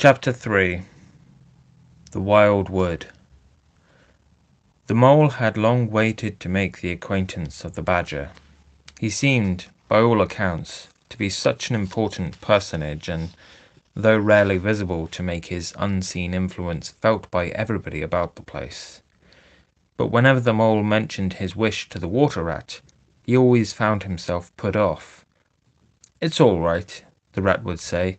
Chapter 3. The Wild Wood. The mole had long waited to make the acquaintance of the badger. He seemed, by all accounts, to be such an important personage, and though rarely visible, to make his unseen influence felt by everybody about the place. But whenever the mole mentioned his wish to the water rat, he always found himself put off. "It's all right," the rat would say.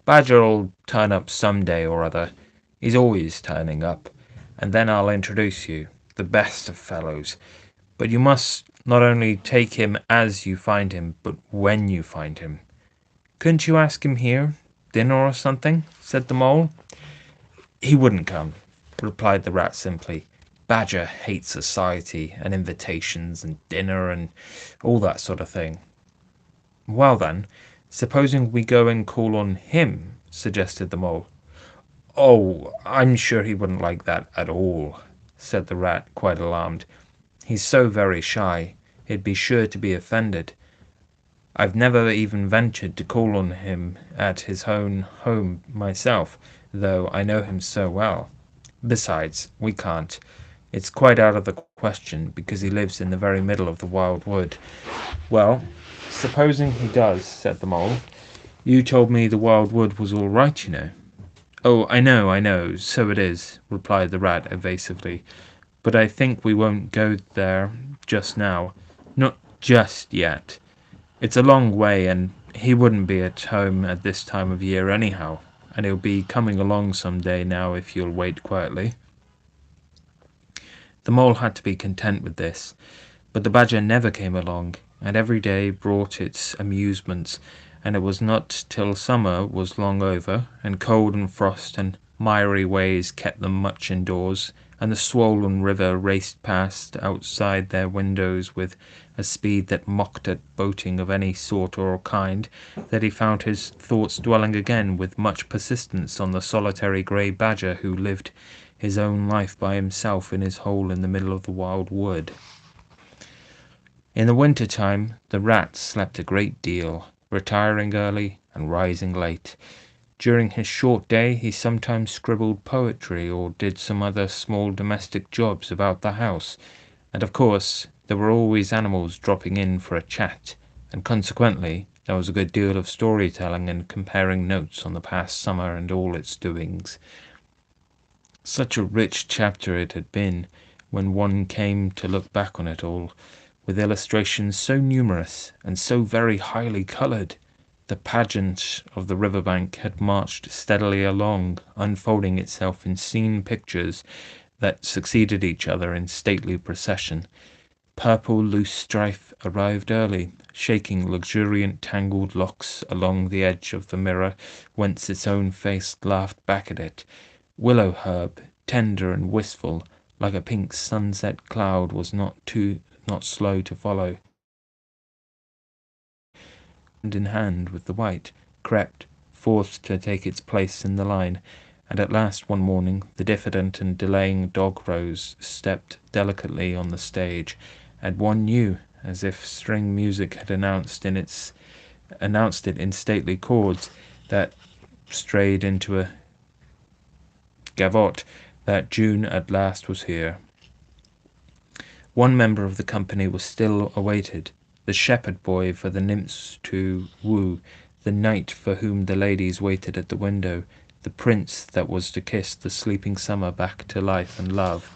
"Badger'll turn up some day or other. He's always turning up, and then I'll introduce you, the best of fellows. But you must not only take him as you find him, but when you find him." "Couldn't you ask him here, dinner or something?" said the mole. "He wouldn't come," replied the rat simply. "Badger hates society and invitations and dinner and all that sort of thing." "Well then, supposing we go and call on him," suggested the mole. "Oh, I'm sure he wouldn't like that at all," said the rat, quite alarmed. "He's so very shy, he'd be sure to be offended. I've never even ventured to call on him at his own home myself, though I know him so well. Besides, we can't. It's quite out of the question, because he lives in the very middle of the wild wood." "Well, supposing he does," said the mole. "You told me the wild wood was all right, you know." "Oh, I know, so it is," replied the rat evasively. "But I think we won't go there just now. Not just yet. It's a long way, and he wouldn't be at home at this time of year anyhow, and he'll be coming along some day now if you'll wait quietly." The mole had to be content with this, but the badger never came along, and every day brought its amusements, and it was not till summer was long over, and cold and frost and miry ways kept them much indoors, and the swollen river raced past outside their windows with a speed that mocked at boating of any sort or kind, that he found his thoughts dwelling again with much persistence on the solitary grey badger who lived his own life by himself in his hole in the middle of the wild wood. In the winter time the rat slept a great deal, retiring early and rising late. During his short day he sometimes scribbled poetry or did some other small domestic jobs about the house, and of course there were always animals dropping in for a chat, and consequently there was a good deal of story-telling and comparing notes on the past summer and all its doings. Such a rich chapter it had been, when one came to look back on it all, with illustrations so numerous and so very highly coloured. The pageant of the river-bank had marched steadily along, unfolding itself in scene pictures that succeeded each other in stately procession. Purple loose strife arrived early, shaking luxuriant tangled locks along the edge of the mirror, whence its own face laughed back at it. Willow herb, tender and wistful, like a pink sunset cloud, was not slow to follow. Hand in hand with the white, crept forth to take its place in the line, and at last one morning the diffident and delaying dog-rose stepped delicately on the stage, and one knew, as if string music had announced it in stately chords that strayed into a gavotte, that June at last was here. One member of the company was still awaited, the shepherd boy for the nymphs to woo, the knight for whom the ladies waited at the window, the prince that was to kiss the sleeping summer back to life and love.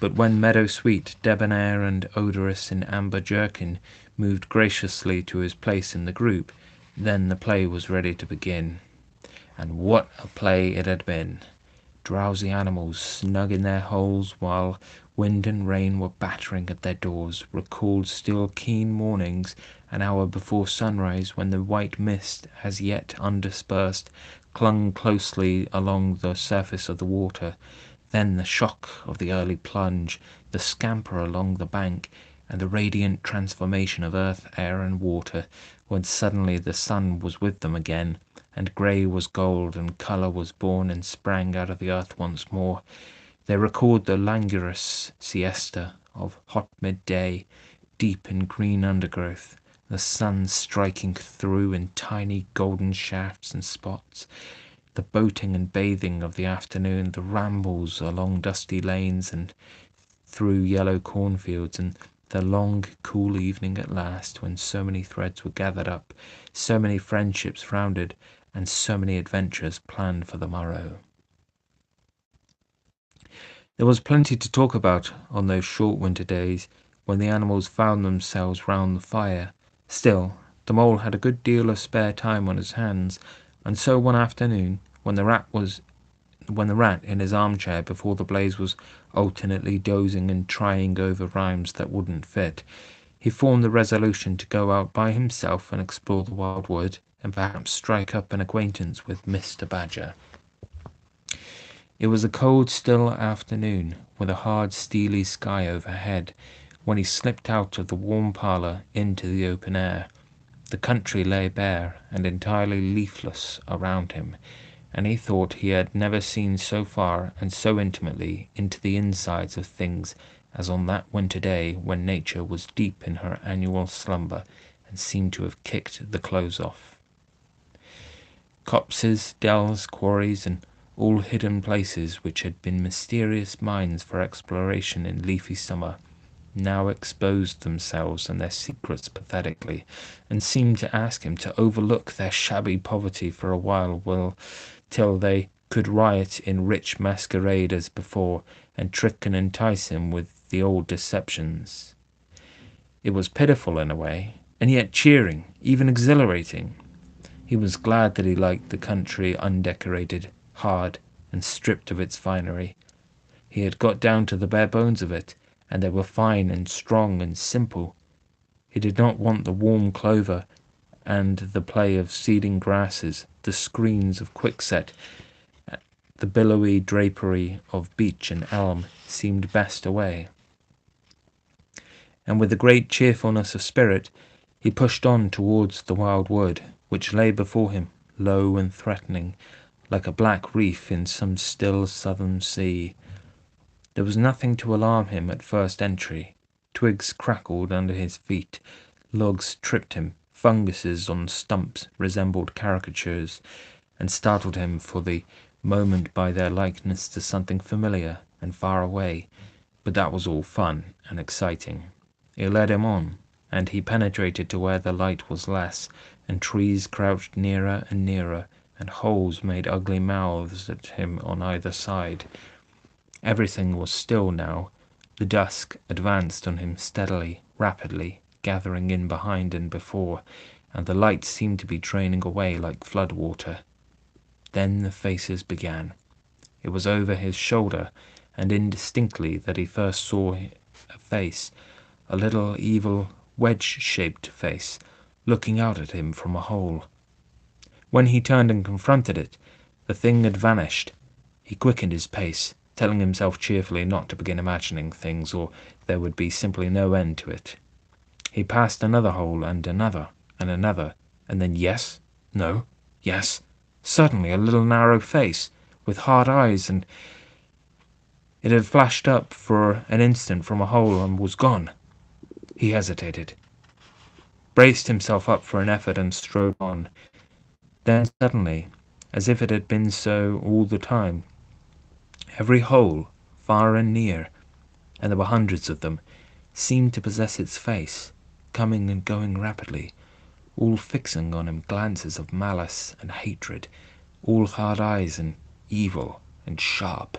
But when meadow-sweet, debonair and odorous in amber jerkin, moved graciously to his place in the group, then the play was ready to begin. And what a play it had been! Drowsy animals, snug in their holes while wind and rain were battering at their doors, recalled still keen mornings, an hour before sunrise, when the white mist, as yet undispersed, clung closely along the surface of the water. Then the shock of the early plunge, the scamper along the bank, and the radiant transformation of earth, air, and water, when suddenly the sun was with them again, and grey was gold, and colour was born and sprang out of the earth once more. They record the languorous siesta of hot midday, deep in green undergrowth, the sun striking through in tiny golden shafts and spots. the boating and bathing of the afternoon, the rambles along dusty lanes and through yellow cornfields, and the long, cool evening at last, when so many threads were gathered up, so many friendships rounded, and so many adventures planned for the morrow. There was plenty to talk about on those short winter days when the animals found themselves round the fire. Still, the mole had a good deal of spare time on his hands, and so one afternoon, when the rat in his armchair before the blaze was alternately dozing and trying over rhymes that wouldn't fit, he formed the resolution to go out by himself and explore the wild wood, and perhaps strike up an acquaintance with Mr. Badger. It was a cold, still afternoon, with a hard, steely sky overhead, when he slipped out of the warm parlour into the open air. The country lay bare and entirely leafless around him, and he thought he had never seen so far and so intimately into the insides of things as on that winter day when nature was deep in her annual slumber and seemed to have kicked the clothes off. Copses, dells, quarries, and all hidden places which had been mysterious mines for exploration in leafy summer, now exposed themselves and their secrets pathetically, and seemed to ask him to overlook their shabby poverty for a while, till they could riot in rich masquerade as before, and trick and entice him with the old deceptions. It was pitiful in a way, and yet cheering, even exhilarating. He was glad that he liked the country undecorated, hard, and stripped of its finery. He had got down to the bare bones of it, and they were fine and strong and simple. He did not want the warm clover and the play of seeding grasses, the screens of quickset, the billowy drapery of beech and elm seemed best away. And with a great cheerfulness of spirit, he pushed on towards the wild wood, which lay before him, low and threatening, like a black reef in some still southern sea. There was nothing to alarm him at first entry. Twigs crackled under his feet, logs tripped him, funguses on stumps resembled caricatures, and startled him for the moment by their likeness to something familiar and far away, but that was all fun and exciting. It led him on, and he penetrated to where the light was less, and trees crouched nearer and nearer, and holes made ugly mouths at him on either side. Everything was still now. The dusk advanced on him steadily, rapidly, gathering in behind and before, and the light seemed to be draining away like flood water. Then the faces began. It was over his shoulder, and indistinctly, that he first saw a face, a little evil wedge-shaped face, looking out at him from a hole. When he turned and confronted it, the thing had vanished. He quickened his pace, telling himself cheerfully not to begin imagining things, or there would be simply no end to it. He passed another hole, and another, and then yes, no, yes, suddenly a little narrow face, with hard eyes, and it had flashed up for an instant from a hole and was gone. He hesitated, braced himself up for an effort, and strode on. Then suddenly, as if it had been so all the time, every hole, far and near, and there were hundreds of them, seemed to possess its face, coming and going rapidly, all fixing on him glances of malice and hatred, all hard eyes and evil and sharp.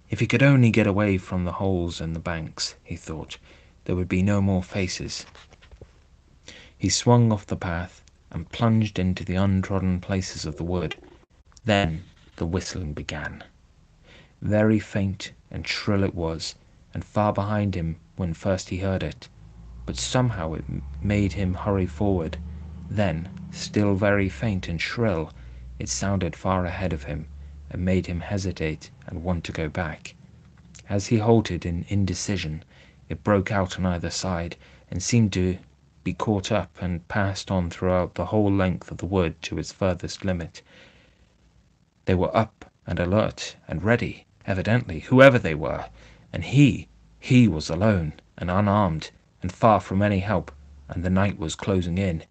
If he could only get away from the holes and the banks, he thought, there would be no more faces. He swung off the path and plunged into the untrodden places of the wood. Then the whistling began. Very faint and shrill it was, and far behind him when first he heard it, but somehow it made him hurry forward. Then, still very faint and shrill, it sounded far ahead of him, and made him hesitate and want to go back. As he halted in indecision, it broke out on either side, and seemed to be caught up and passed on throughout the whole length of the wood to its furthest limit. They were up and alert and ready, evidently, whoever they were, and he was alone and unarmed and far from any help, and the night was closing in.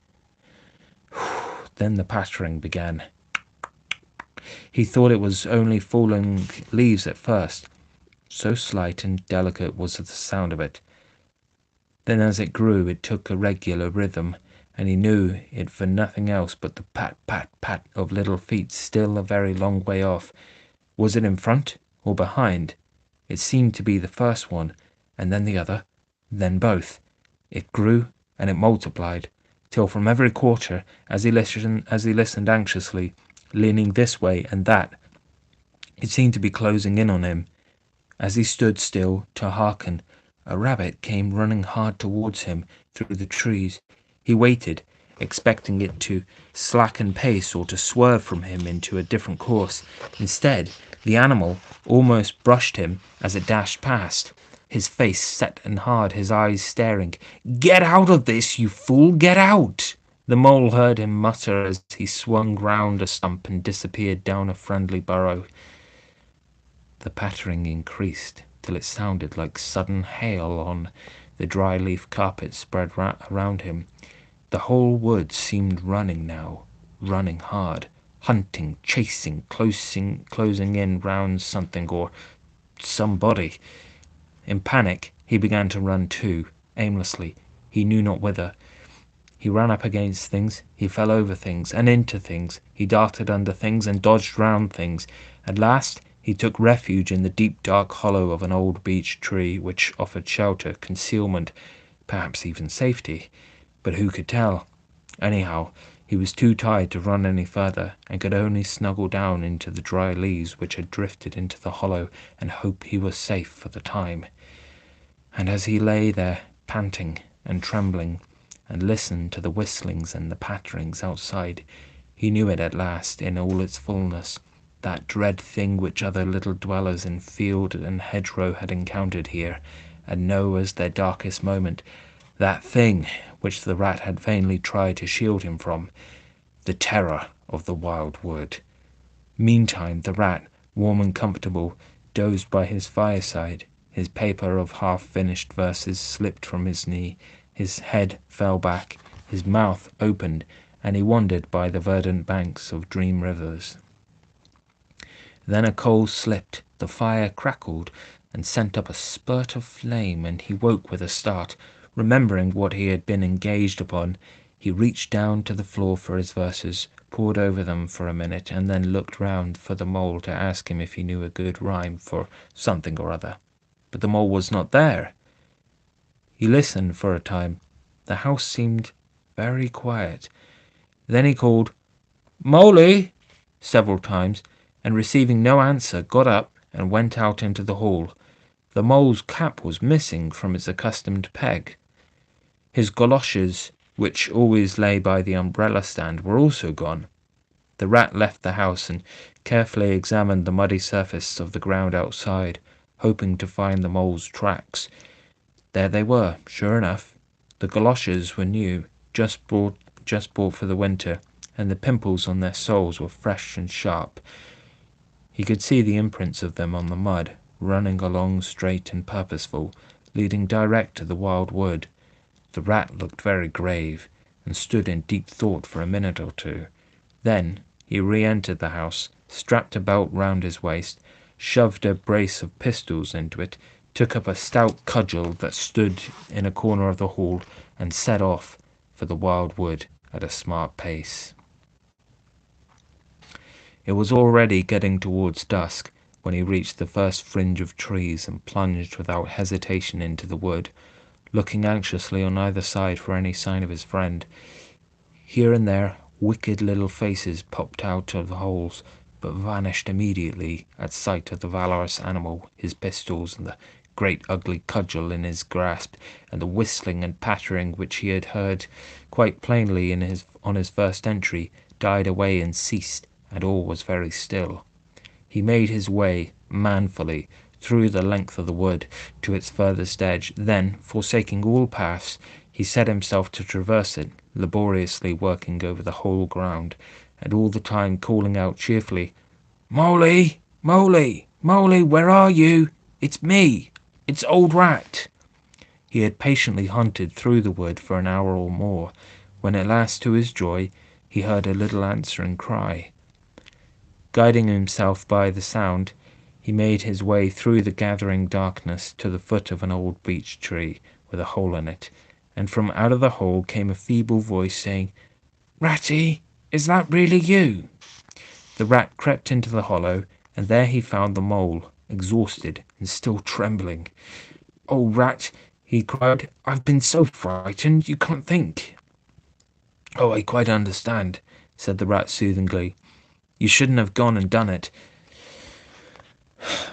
Then the pattering began. He thought it was only falling leaves at first, so slight and delicate was the sound of it. Then as it grew it took a regular rhythm, and he knew it for nothing else but the pat, pat, pat of little feet still a very long way off. Was it in front or behind? It seemed to be the first one, and then the other, then both. It grew and it multiplied, till from every quarter, as he listened anxiously, leaning this way and that, it seemed to be closing in on him. As he stood still to hearken, a rabbit came running hard towards him through the trees. He waited, expecting it to slacken pace or to swerve from him into a different course. Instead, the animal almost brushed him as it dashed past, his face set and hard, his eyes staring. "Get out of this, you fool, get out!" The mole heard him mutter as he swung round a stump and disappeared down a friendly burrow. The pattering increased till it sounded like sudden hail on the dry leaf carpet spread around him. The whole wood seemed running now, running hard, hunting, chasing, closing in round something or somebody. In panic, he began to run too, aimlessly, he knew not whither. He ran up against things, he fell over things, and into things. He darted under things and dodged round things. At last he took refuge in the deep dark hollow of an old beech tree, which offered shelter, concealment, perhaps even safety. But who could tell? Anyhow, he was too tired to run any further, and could only snuggle down into the dry leaves which had drifted into the hollow, and hope he was safe for the time. And as he lay there, panting and trembling, and listened to the whistlings and the patterings outside, he knew it at last in all its fullness, that dread thing which other little dwellers in field and hedgerow had encountered here, and know as their darkest moment, that thing which the rat had vainly tried to shield him from, the terror of the wild wood. Meantime the rat, warm and comfortable, dozed by his fireside. His paper of half-finished verses slipped from his knee, his head fell back, his mouth opened, and he wandered by the verdant banks of dream rivers. Then a coal slipped, the fire crackled, and sent up a spurt of flame, and he woke with a start. Remembering what he had been engaged upon, he reached down to the floor for his verses, pored over them for a minute, and then looked round for the mole to ask him if he knew a good rhyme for something or other. But the mole was not there. He listened for a time. The house seemed very quiet. Then he called, "Moley!" several times, and receiving no answer, got up and went out into the hall. The mole's cap was missing from its accustomed peg. His goloshes, which always lay by the umbrella stand, were also gone. The rat left the house and carefully examined the muddy surface of the ground outside, hoping to find the mole's tracks. There they were, sure enough. The goloshes were new, just bought for the winter, and the pimples on their soles were fresh and sharp. He could see the imprints of them on the mud, running along straight and purposeful, leading direct to the wild wood. The rat looked very grave, and stood in deep thought for a minute or two. Then he re-entered the house, strapped a belt round his waist, shoved a brace of pistols into it, took up a stout cudgel that stood in a corner of the hall, and set off for the wild wood at a smart pace. It was already getting towards dusk when he reached the first fringe of trees and plunged without hesitation into the wood, looking anxiously on either side for any sign of his friend. Here and there wicked little faces popped out of the holes, but vanished immediately at sight of the valorous animal, his pistols, and the great ugly cudgel in his grasp, and the whistling and pattering which he had heard quite plainly on his first entry died away and ceased, and all was very still. He made his way manfully through the length of the wood to its furthest edge. Then, forsaking all paths, he set himself to traverse it, laboriously working over the whole ground, and all the time calling out cheerfully, "Moley! Moley! Moley, where are you? It's me! It's Old Rat!" He had patiently hunted through the wood for an hour or more, when at last, to his joy, he heard a little answering cry. Guiding himself by the sound, he made his way through the gathering darkness to the foot of an old beech tree with a hole in it, and from out of the hole came a feeble voice saying, "Ratty, is that really you?" The rat crept into the hollow, and there he found the mole, exhausted and still trembling. "Oh, Rat," he cried, "I've been so frightened you can't think." "Oh, I quite understand," said the rat soothingly. "You shouldn't have gone and done it,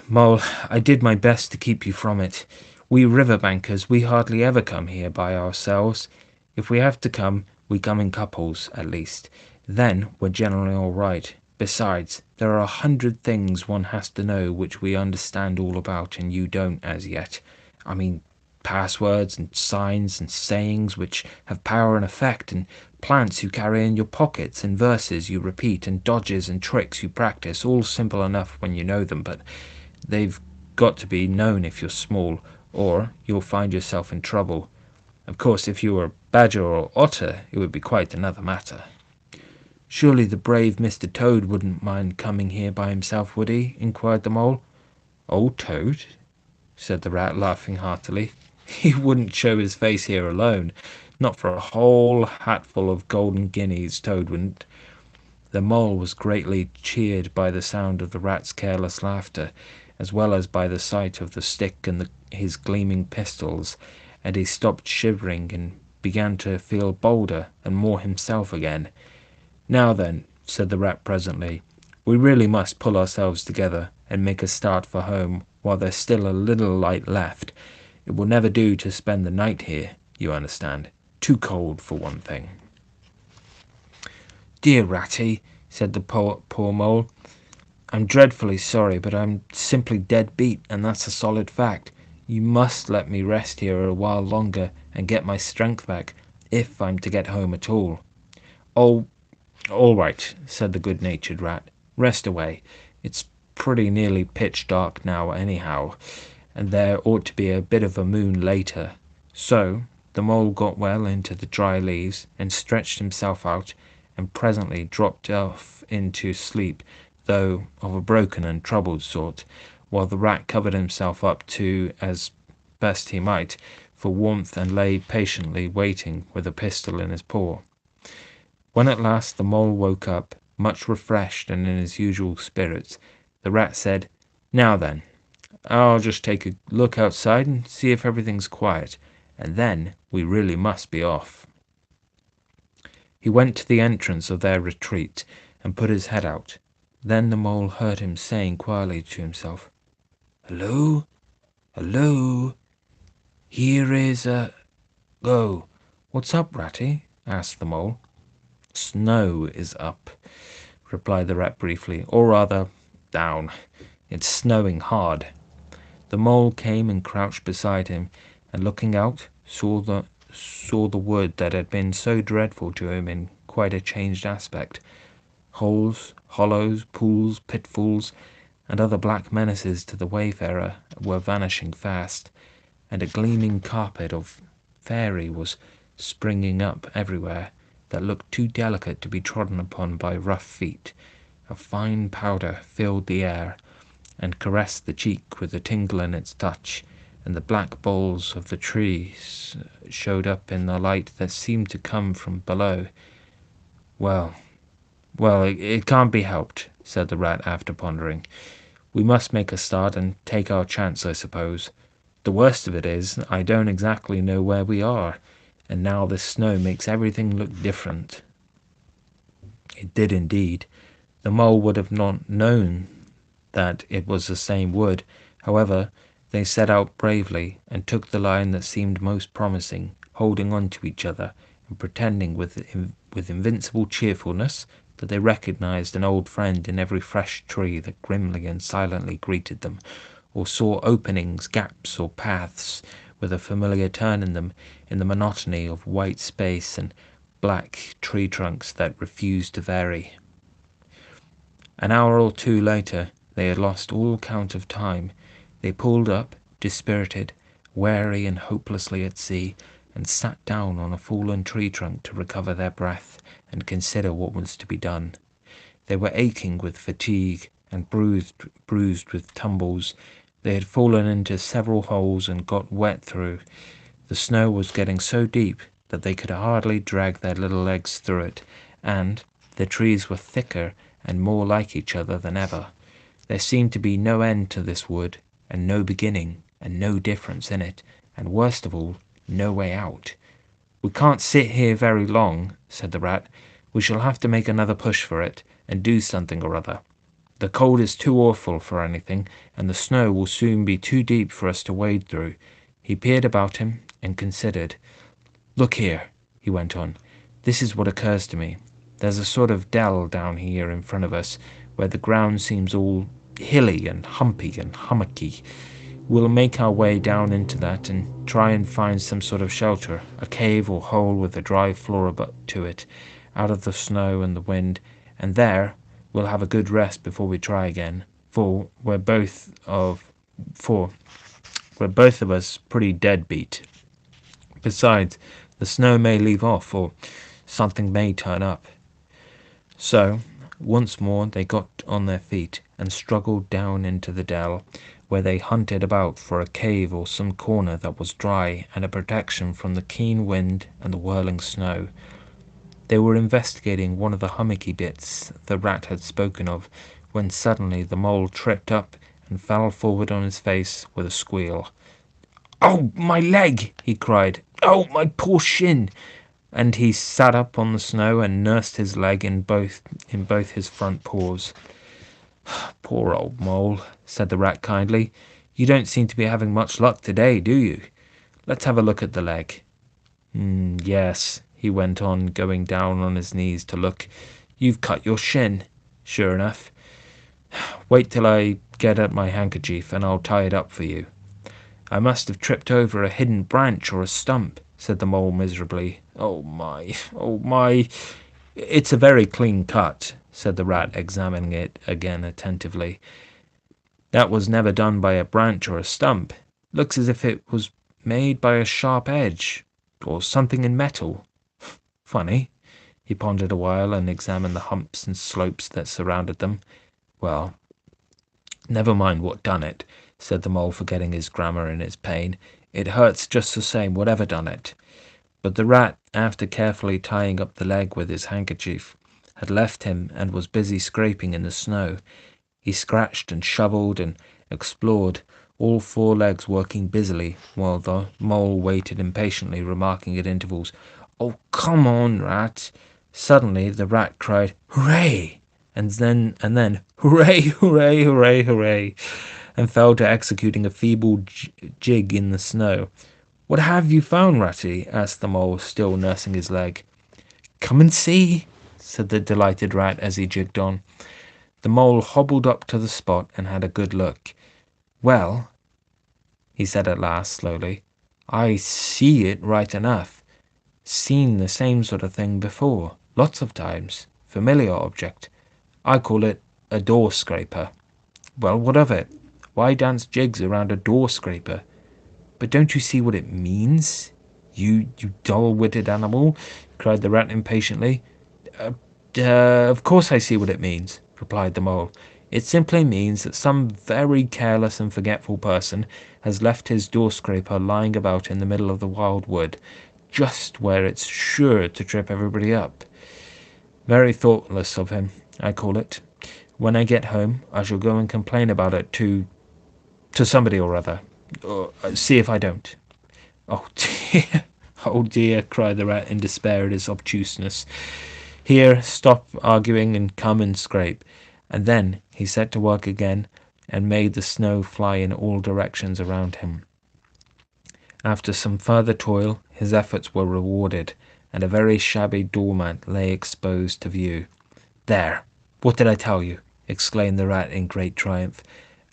Mole. I did my best to keep you from it. We riverbankers, we hardly ever come here by ourselves. If we have to come, we come in couples, at least. Then we're generally all right. Besides, there are 100 things one has to know which we understand all about and you don't as yet. I mean, passwords and signs and sayings which have power and effect, and plants you carry in your pockets, and verses you repeat, and dodges and tricks you practice, all simple enough when you know them, but they've got to be known if you're small, or you'll find yourself in trouble. Of course, if you were a badger or otter, it would be quite another matter." "Surely the brave Mr. Toad wouldn't mind coming here by himself, would he?" inquired the mole. "Old Toad?" said the rat, laughing heartily. "He wouldn't show his face here alone. Not for a whole hatful of golden guineas, Toad wouldn't." The mole was greatly cheered by the sound of the rat's careless laughter, as well as by the sight of the stick and his gleaming pistols, and he stopped shivering and began to feel bolder and more himself again. "Now then," said the rat presently, "we really must pull ourselves together and make a start for home while there's still a little light left. It will never do to spend the night here, you understand. Too cold, for one thing." "Dear Ratty," said the poor mole, "I'm dreadfully sorry, but I'm simply dead beat, and that's a solid fact. You must let me rest here a while longer and get my strength back, if I'm to get home at all." "Oh, all right," said the good-natured rat. "Rest away. It's pretty nearly pitch dark now anyhow, and there ought to be a bit of a moon later." So the mole got well into the dry leaves and stretched himself out, and presently dropped off into sleep, though of a broken and troubled sort, while the rat covered himself up too, as best he might, for warmth, and lay patiently waiting with a pistol in his paw. When at last the mole woke up, much refreshed and in his usual spirits, the rat said, "Now then, I'll just take a look outside and see if everything's quiet, and then we really must be off." He went to the entrance of their retreat and put his head out. Then the mole heard him saying quietly to himself, "Hello, hello, here is a—" "Oh, what's up, Ratty?" asked the mole. "Snow is up," replied the rat briefly, "or rather, down. It's snowing hard." The mole came and crouched beside him, and looking out, saw the wood that had been so dreadful to him in quite a changed aspect. Holes, hollows, pools, pitfalls, and other black menaces to the wayfarer were vanishing fast, and a gleaming carpet of fairy was springing up everywhere, that looked too delicate to be trodden upon by rough feet. A fine powder filled the air, and caressed the cheek with a tingle in its touch, and the black boles of the trees showed up in the light that seemed to come from below. Well, it can't be helped," said the rat after pondering. "We must make a start and take our chance, I suppose. The worst of it is, I don't exactly know where we are, and now this snow makes everything look different." It did indeed. The mole would have not known that it was the same wood. However, they set out bravely, and took the line that seemed most promising, holding on to each other, and pretending with invincible cheerfulness that they recognized an old friend in every fresh tree that grimly and silently greeted them, or saw openings, gaps, or paths with a familiar turn in them, in the monotony of white space and black tree trunks that refused to vary. An hour or two later, they had lost all count of time. They pulled up, dispirited, weary and hopelessly at sea, and sat down on a fallen tree trunk to recover their breath and consider what was to be done. They were aching with fatigue and bruised with tumbles. They had fallen into several holes and got wet through. The snow was getting so deep that they could hardly drag their little legs through it, and the trees were thicker and more like each other than ever. There seemed to be no end to this wood, and no beginning, and no difference in it, and worst of all, no way out. "We can't sit here very long," said the rat. "We shall have to make another push for it, and do something or other. The cold is too awful for anything, and the snow will soon be too deep for us to wade through." He peered about him and considered. "Look here," he went on. "This is what occurs to me. There's a sort of dell down here in front of us, where the ground seems all hilly and humpy and hummocky. We'll make our way down into that and try and find some sort of shelter, a cave or hole with a dry floor to it, out of the snow and the wind, and there we'll have a good rest before we try again, for we're both of us pretty dead beat. Besides, the snow may leave off, or something may turn up." So, once more they got on their feet and struggled down into the dell, where they hunted about for a cave or some corner that was dry and a protection from the keen wind and the whirling snow. They were investigating one of the hummocky bits the rat had spoken of, when suddenly the mole tripped up and fell forward on his face with a squeal. "Oh, my leg!" he cried. "Oh, my poor shin!" And he sat up on the snow and nursed his leg in both his front paws. "Poor old mole," said the rat kindly. "You don't seem to be having much luck today, do you? Let's have a look at the leg." Yes," he went on, going down on his knees to look. "You've cut your shin, sure enough. Wait till I get at my handkerchief and I'll tie it up for you." "I must have tripped over a hidden branch or a stump," said the mole miserably. Oh my. "It's a very clean cut," said the rat, examining it again attentively. "That was never done by a branch or a stump. Looks as if it was made by a sharp edge, or something in metal. Funny." He pondered a while and examined the humps and slopes that surrounded them. "Well, never mind what done it," said the mole, forgetting his grammar in his pain. "It hurts just the same, whatever done it." But the rat, after carefully tying up the leg with his handkerchief, had left him and was busy scraping in the snow. He scratched and shovelled and explored, all four legs working busily, while the mole waited impatiently, remarking at intervals, "Oh, come on, rat." Suddenly the rat cried, "Hooray!" and then "Hooray, hooray, hooray, hooray!" and fell to executing a feeble jig in the snow. "What have you found, Ratty?" asked the mole, still nursing his leg. "Come and see," said the delighted rat as he jigged on. The mole hobbled up to the spot and had a good look. "Well," he said at last, slowly, "I see it right enough. Seen the same sort of thing before, lots of times. Familiar object. I call it a door scraper." "Well, what of it? Why dance jigs around a door scraper?" "But don't you see what it means, you dull-witted animal?" cried the rat impatiently. Of course I see what it means," replied the mole. "It simply means that some very careless and forgetful person has left his door-scraper lying about in the middle of the wild wood, just where it's sure to trip everybody up. Very thoughtless of him, I call it. When I get home, I shall go and complain about it to somebody or other. See if I don't." "Oh dear, oh dear," cried the rat in despair at his obtuseness. "Here, stop arguing and come and scrape." And then he set to work again and made the snow fly in all directions around him. After some further toil, his efforts were rewarded, and a very shabby doormat lay exposed to view. "There! What did I tell you?" exclaimed the rat in great triumph.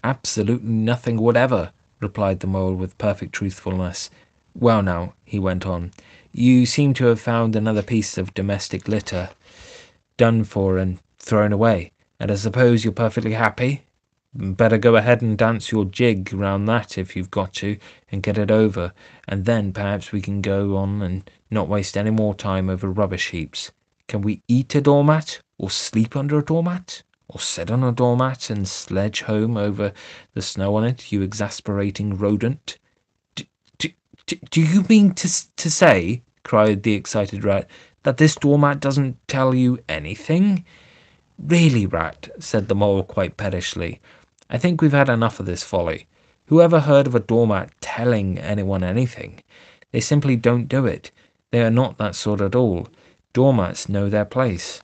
"Absolutely nothing whatever," replied the mole with perfect truthfulness. "Well now," he went on, "you seem to have found another piece of domestic litter, done for and thrown away, and I suppose you're perfectly happy? Better go ahead and dance your jig round that if you've got to, and get it over, and then perhaps we can go on and not waste any more time over rubbish heaps. Can we eat a doormat, or sleep under a doormat, or sit on a doormat and sledge home over the snow on it, you exasperating rodent? Do, do, do you mean to say, cried the excited rat, that this doormat doesn't tell you anything? Really, Rat, said the mole quite pettishly, I think we've had enough of this folly. Who ever heard of a doormat telling anyone anything? They simply don't do it. They are not that sort at all. Doormats know their place.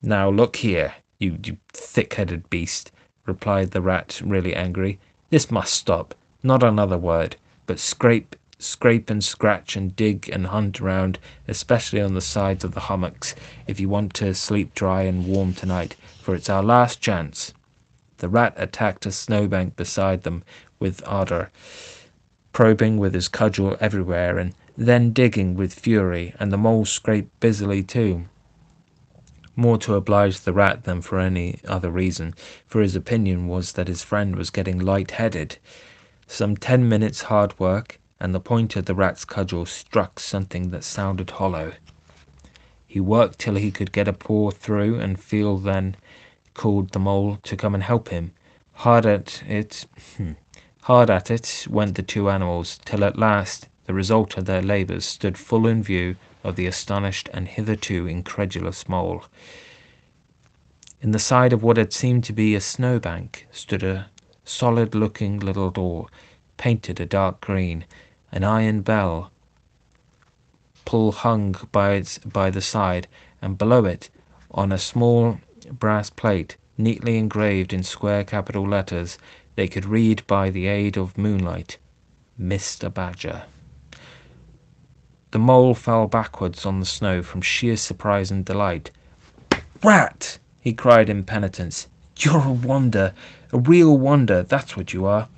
Now look here, you thick-headed beast, replied the rat, really angry. This must stop. Not another word, but scrape and scratch and dig and hunt around, especially on the sides of the hummocks, if you want to sleep dry and warm tonight, for it's our last chance. The rat attacked a snowbank beside them with ardour, probing with his cudgel everywhere, and then digging with fury, and the mole scraped busily too, more to oblige the rat than for any other reason, for his opinion was that his friend was getting light-headed. Some 10 minutes' hard work, and the point of the rat's cudgel struck something that sounded hollow. He worked till he could get a paw through, and feel then called the mole to come and help him. Hard at it went the two animals, till at last the result of their labours stood full in view of the astonished and hitherto incredulous mole. In the side of what had seemed to be a snowbank stood a solid-looking little door, painted a dark green. An iron bell pull hung by the side, and below it, on a small brass plate, neatly engraved in square capital letters, they could read by the aid of moonlight, Mr. Badger. The mole fell backwards on the snow from sheer surprise and delight. Rat! He cried in penitence. You're a wonder, a real wonder, that's what you are.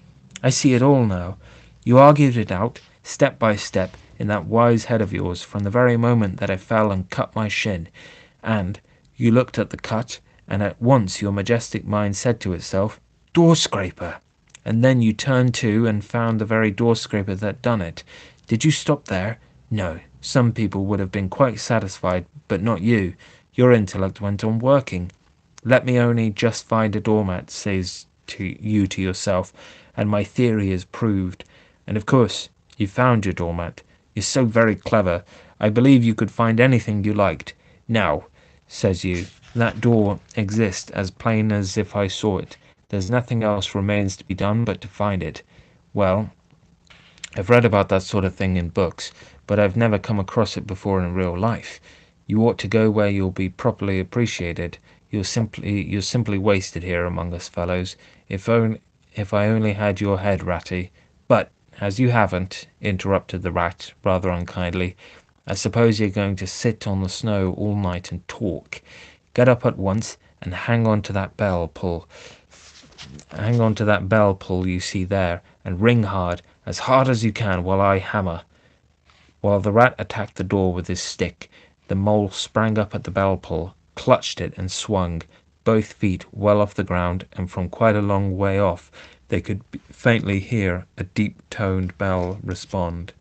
I see it all now. You argued it out, step by step, in that wise head of yours, from the very moment that I fell and cut my shin. And you looked at the cut, and at once your majestic mind said to itself, Door-scraper! And then you turned to and found the very door-scraper that done it. Did you stop there? No. Some people would have been quite satisfied, but not you. Your intellect went on working. Let me only just find a doormat, says you to yourself, and my theory is proved. And of course, you found your doormat. You're so very clever. I believe you could find anything you liked. Now, says you, that door exists as plain as if I saw it. There's nothing else remains to be done but to find it. Well, I've read about that sort of thing in books, but I've never come across it before in real life. You ought to go where you'll be properly appreciated. You're simply wasted here among us fellows. If I only had your head, Ratty. But as you haven't, interrupted the rat rather unkindly, I suppose you're going to sit on the snow all night and talk. Get up at once and hang on to that bell pull. Hang on to that bell pull you see there, and ring hard as you can, while I hammer. While the rat attacked the door with his stick, the mole sprang up at the bell pull, clutched it, and swung, both feet well off the ground, and from quite a long way off they could faintly hear a deep-toned bell respond.